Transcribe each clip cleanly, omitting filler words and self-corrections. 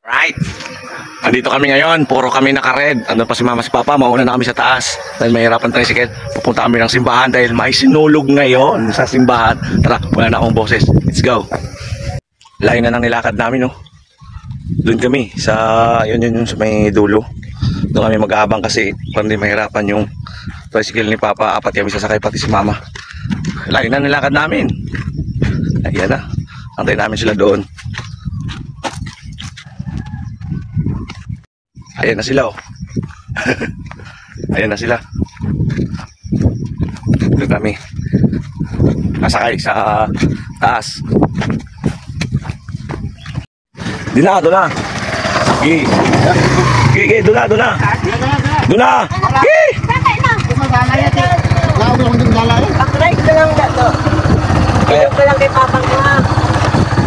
Right. Andito kami ngayon, puro kami naka-red. Andun pa si mama, si papa, mauna na kami sa taas. Dahil mahirapan tricycle, pupunta kami ng simbahan dahil may sinulog ngayon sa simbahan. Tara, wala na akong boses. Let's go. Layo na ng nilakad namin, no. Doon kami sa yun sa may dulo. Doon kami mag-aabang kasi parang di mahirapan yung tricycle ni papa. Apat kami sasakay, pati si mama. Layo na nilakad namin. Ayan na. Antayin namin sila doon. Ayan na sila, oh. Ayan na sila. Doon kami nasakay sa taas. Doon na. Gigi, doon na. Doon na.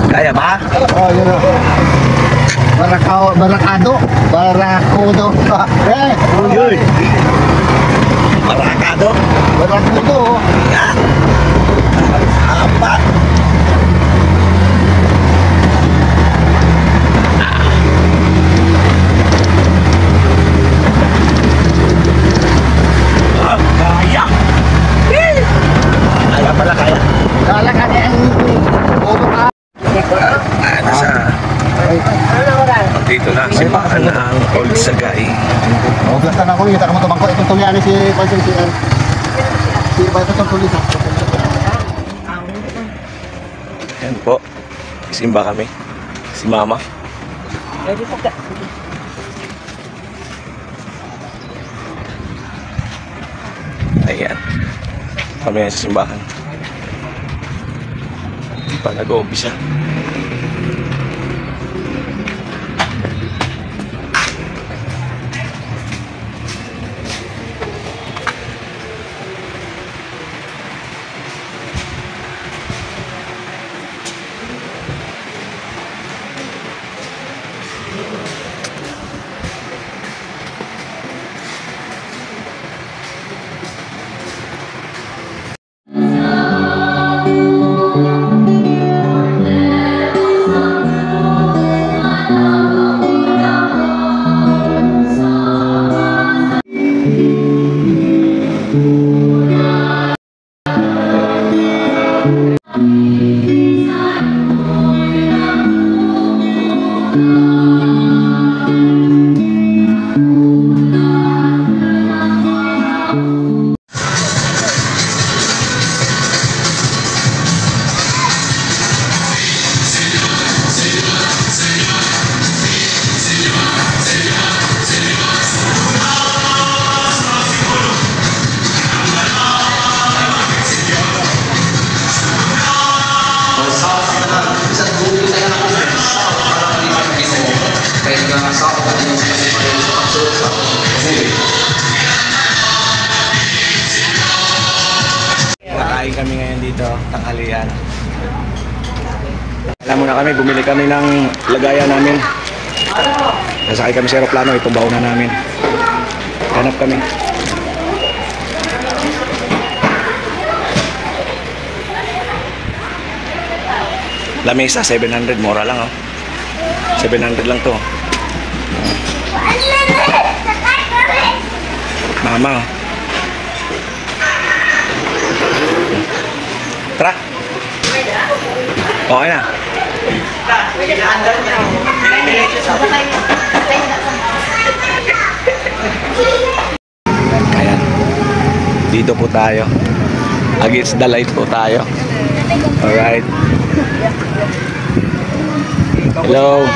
Kaya ba? Oh, yun o. Barakudo. Yun. Barakudo. Yan. Apa? Kaya. Kaya pala kaya. Kala ka niya ang overcast. Dito na, simbahan ng Old Sagay. Ogas na ako, kita ka mo tumangko. Itong tulian ni si Pansel si Pansel itong tulis. Yan po, isimba kami. Si mama. Ayan. Kami sa simbahan. Hindi pa nag-uumpisa. Nakain kami ngayon dito, tanghalian. Alam mo na kami, bumili kami ng lagayan namin. Nasakay kami sa aeroplano, itong bauna namin. Hanap kami. Lamesa, 700, mura lang, oh. 700 lang to. Mama, oh. Tara. Okay na. Ayan. Dito po tayo. Against the light po tayo. Alright. Hello.